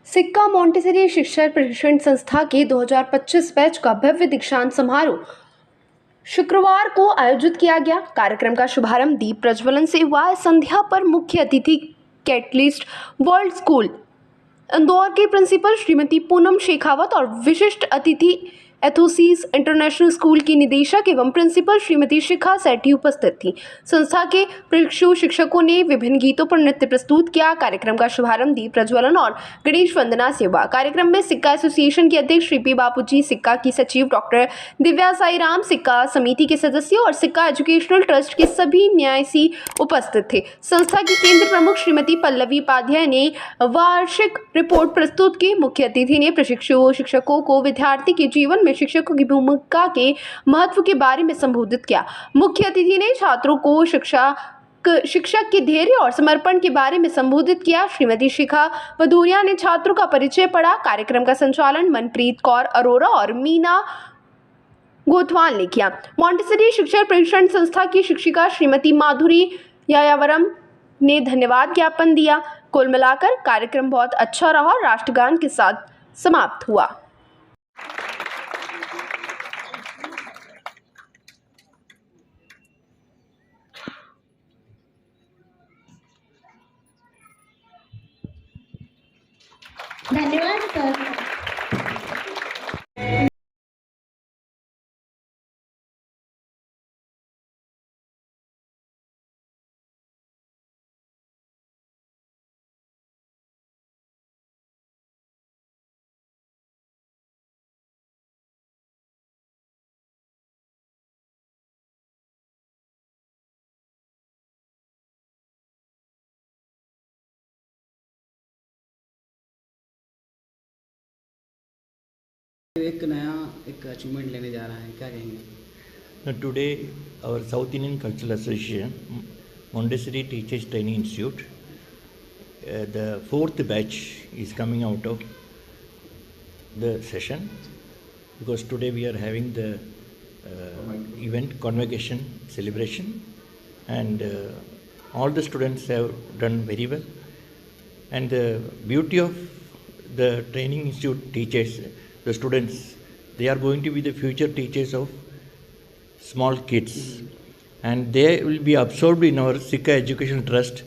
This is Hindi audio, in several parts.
सिक्का मोंटेसरी शिक्षा प्रशिक्षण संस्था के 2025 बैच का भव्य दीक्षांत समारोह शुक्रवार को आयोजित किया गया। कार्यक्रम का शुभारंभ दीप प्रज्वलन से हुआ। संध्या पर मुख्य अतिथि कैटलिस्ट वर्ल्ड स्कूल इंदौर के प्रिंसिपल श्रीमती पूनम शेखावत और विशिष्ट अतिथि एथोसिस इंटरनेशनल स्कूल की निदेशक एवं प्रिंसिपल श्रीमती शिखा सेठी उपस्थित थी। संस्था के प्रशिक्षु शिक्षकों ने विभिन्न गीतों पर नृत्य प्रस्तुत किया। कार्यक्रम का शुभारंभ दीप प्रज्वलन और गणेश वंदना से हुआ। कार्यक्रम में सिक्का एसोसिएशन के अध्यक्ष श्री पी बापूजी, सिक्का की सचिव डॉक्टर दिव्या साईराम, सिक्का समिति के सदस्य और सिक्का एजुकेशनल ट्रस्ट के सभी न्यासी उपस्थित थे। संस्था की केंद्र प्रमुख श्रीमती पल्लवी उपाध्याय ने वार्षिक रिपोर्ट प्रस्तुत की। मुख्य अतिथि ने प्रशिक्षु शिक्षकों को विद्यार्थी के जीवन में शिक्षकों की भूमिका के महत्व के बारे में संबोधित किया। मुख्य अतिथि ने छात्रों को शिक्षक के धैर्य और समर्पण के बारे में संबोधित किया। श्रीमती शिखा भदौरिया ने छात्रों का परिचय पढ़ा। कार्यक्रम का संचालन मनप्रीत कौर अरोरा और मीना गोथवाल ने किया। मोंटेसरी शिक्षा प्रशिक्षण संस्था की शिक्षिका श्रीमती माधुरी यायावरम ने धन्यवाद ज्ञापन दिया। कुल मिलाकर कार्यक्रम बहुत अच्छा रहा और राष्ट्रगान के साथ समाप्त हुआ। धन्यवाद सर। एक नया अचीवमेंट लेने जा रहा है, क्या कहेंगे? Today, our South Indian Cultural Association, Montessori Teachers Training Institute, the 4th batch is coming out of the session, because today we are having the event convocation celebration, and all the students have done very well. And the beauty of the training institute teachers, the students, they are going to be the future teachers of small kids, and they will be absorbed in our Sikha Education Trust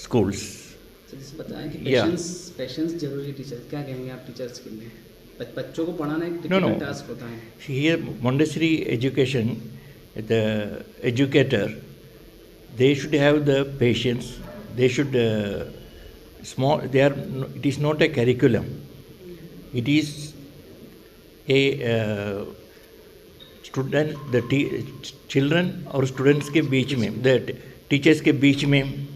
schools. बताएं कि Yeah. पेशेंस जरूरी टीचर, क्या कहेंगे आप टीचर्स के लिए? बच्चों को पढ़ाना एक डिफिकल्ट टास्क होता है। Here, Montessori education, the educator, they should have the patience. They should it is not a curriculum. It is a student children और स्टूडेंट्स के बीच में, द टीचर्स के बीच में,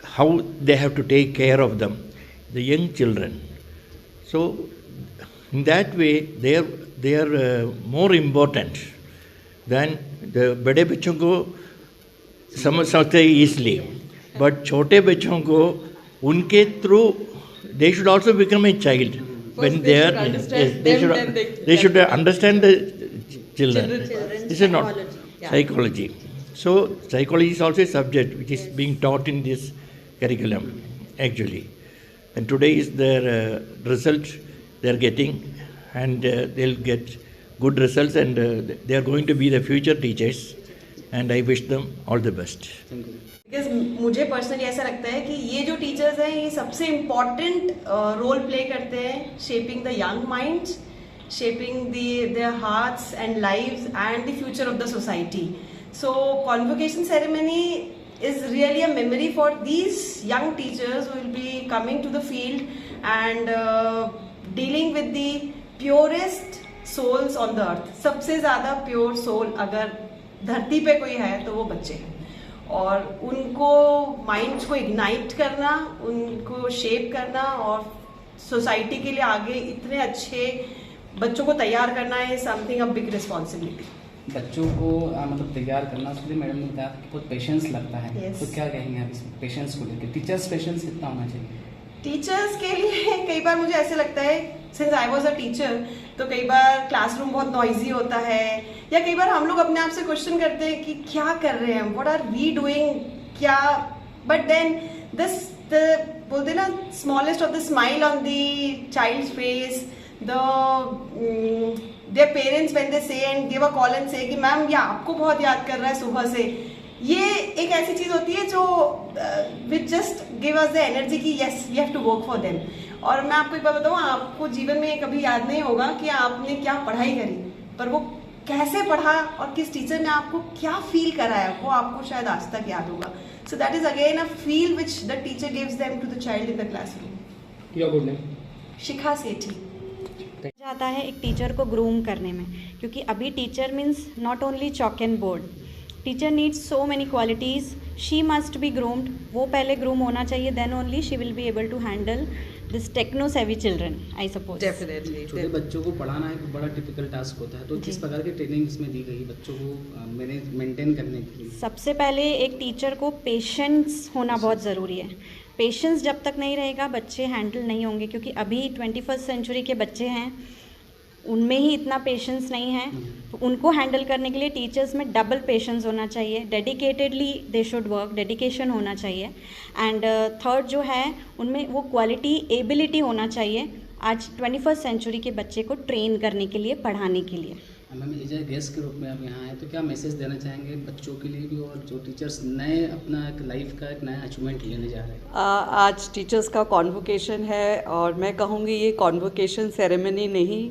how they have to take care of them, the young children. So in that way they are more important than the बड़े बच्चों को समझ सकते हैं ईजली, बट छोटे बच्चों को उनके through they should also become a child. When they should understand the children. This is not psychology. So psychology is also a subject which is being taught in this curriculum actually. And today is their result they are getting, and they'll get good results, and they are going to be the future teachers, and I wish them all the best. Thank you. Because मुझे पर्सनली ऐसा लगता है कि ये जो टीचर्स हैं ये सबसे इम्पॉर्टेंट रोल प्ले करते हैं shaping the young minds, shaping there hearts and lives and the future of the society. So convocation ceremony is really a memory for these young teachers who will be coming to the field and dealing with the purest souls on the earth. सबसे ज़्यादा प्योर सोल अगर धरती पे कोई है तो वो बच्चे हैं, और उनको माइंड्स को इग्नाइट करना, उनको शेप करना और सोसाइटी के लिए आगे इतने अच्छे बच्चों को तैयार करना है समथिंग अ बिग रिस्पॉन्सिबिलिटी. बच्चों को मतलब तैयार करना, उसके लिए मैडम ने बताया कि बहुत पेशेंस लगता है. Yes. तो क्या कहेंगे आप इसमें पेशेंस को लेकर? टीचर्स पेशेंस कितना होना चाहिए? टीचर्स के लिए कई बार मुझे ऐसे लगता है, since I was a teacher, तो कई बार क्लासरूम बहुत नॉइजी होता है, या कई बार हम लोग अपने आप से क्वेश्चन करते हैं कि क्या कर रहे हैं, व्हाट आर वी डूइंग, क्या. बट देन द बोलते ना smallest of the smile on the child's face, their parents when they say and give a call and say कि मैम ये आपको बहुत याद कर रहा है सुबह से, ये एक ऐसी चीज़ होती है जो which just give us the energy कि yes we have to work for them. और मैं आपको एक बात बताऊँ, आपको जीवन में कभी याद नहीं होगा कि आपने क्या पढ़ाई करी, पर वो कैसे पढ़ा और किस टीचर ने आपको क्या फील कराया वो आपको शायद आज तक याद होगा। So that is again a feel which the teacher gives them to the child in the classroom. Your good name? Shikha Sethi. जाता है एक टीचर को ग्रूम करने में, क्योंकि अभी teacher means not only chalk and board, teacher needs so many qualities, she must be groomed, वो पहले ग्रूम होना चाहिए, then only she will be able to handle this techno savvy children I suppose. Definitely छोटे बच्चों को पढ़ाना एक बड़ा टिपिकल टास्क होता है, तो किस प्रकार की ट्रेनिंग इसमें दी गई बच्चों को मेंटेन करने के लिए? सबसे पहले एक टीचर को पेशेंस होना बहुत ज़रूरी है। पेशेंस जब तक नहीं रहेगा बच्चे हैंडल नहीं होंगे, क्योंकि अभी 21st सेंचुरी के बच्चे हैं, उनमें ही इतना पेशेंस नहीं है, तो उनको हैंडल करने के लिए टीचर्स में डबल पेशेंस होना चाहिए, dedicatedly they should work, dedication होना चाहिए। एंड थर्ड जो है उनमें वो क्वालिटी एबिलिटी होना चाहिए आज 21st सेंचुरी के बच्चे को ट्रेन करने के लिए, पढ़ाने के लिए। मैम एज ए गेस्ट के रूप में आप यहाँ आए तो क्या मैसेज देना चाहेंगे बच्चों के लिए भी, और जो टीचर्स नए अपना एक लाइफ का एक नया अचीवमेंट लेने जा रहे हैं? आज टीचर्स का कॉन्वोकेशन है, और मैं कहूँगी ये कॉन्वोकेशन सेरेमनी नहीं,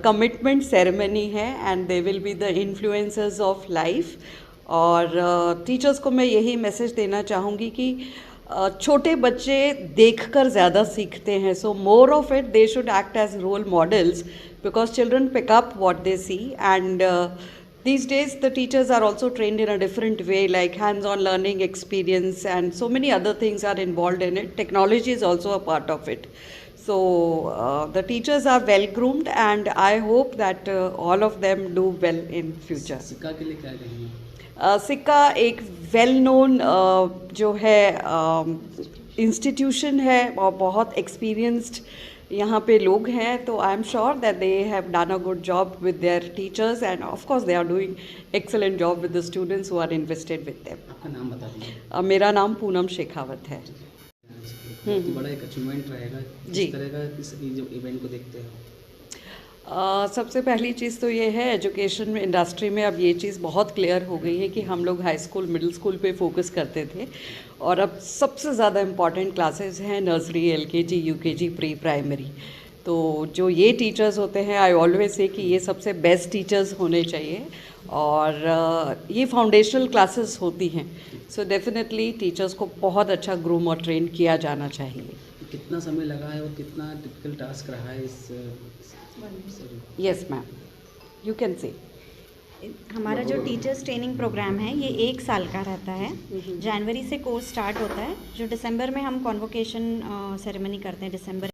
कमिटमेंट सेरेमनी है, and they will be the influencers of life. और टीचर्स को मैं यही मैसेज देना चाहूँगी कि छोटे बच्चे देखकर ज़्यादा सीखते हैं, so more of it they should act as role models, because children pick up what they see, and these days the teachers are also trained in a different way, like hands-on learning experience, and so many other things are involved in it. Technology is also a part of it. So the teachers are well groomed, and I hope that all of them do well in future. सिक्का के लिए क्या कहेंगे? सिक्का एक वेल नोन जो है इंस्टीट्यूशन है, और बहुत एक्सपीरियंस्ड यहाँ पे लोग हैं, तो I am sure that they have done a good job with their teachers, and of course they are doing excellent job with the students who are invested with them. आपका नाम बता दीजिए। मेरा नाम पूनम शेखावत है। बहुत बड़ा एक अचीवमेंट रहेगा, जी। किस तरह का किस जो इवेंट को देखते हो? सबसे पहली चीज़ तो ये है, एजुकेशन में इंडस्ट्री में अब ये चीज़ बहुत क्लियर हो गई है कि हम लोग हाई स्कूल मिडिल स्कूल पे फोकस करते थे, और अब सबसे ज़्यादा इम्पॉर्टेंट क्लासेस हैं nursery, LKG, UKG, pre primary. तो जो ये टीचर्स होते हैं, आई ऑलवेज से कि ये सबसे बेस्ट टीचर्स होने चाहिए, और ये फाउंडेशनल क्लासेस होती हैं, सो डेफिनेटली टीचर्स को बहुत अच्छा ग्रूम और ट्रेन किया जाना चाहिए। कितना समय लगा है और कितना टिपिकल टास्क रहा है इस? Yes ma'am, you can say. हमारा जो टीचर्स ट्रेनिंग प्रोग्राम है ये 1 साल का रहता है। जनवरी से कोर्स स्टार्ट होता है, जो दिसंबर में हम कॉन्वोकेशन सेरेमनी करते हैं, दिसंबर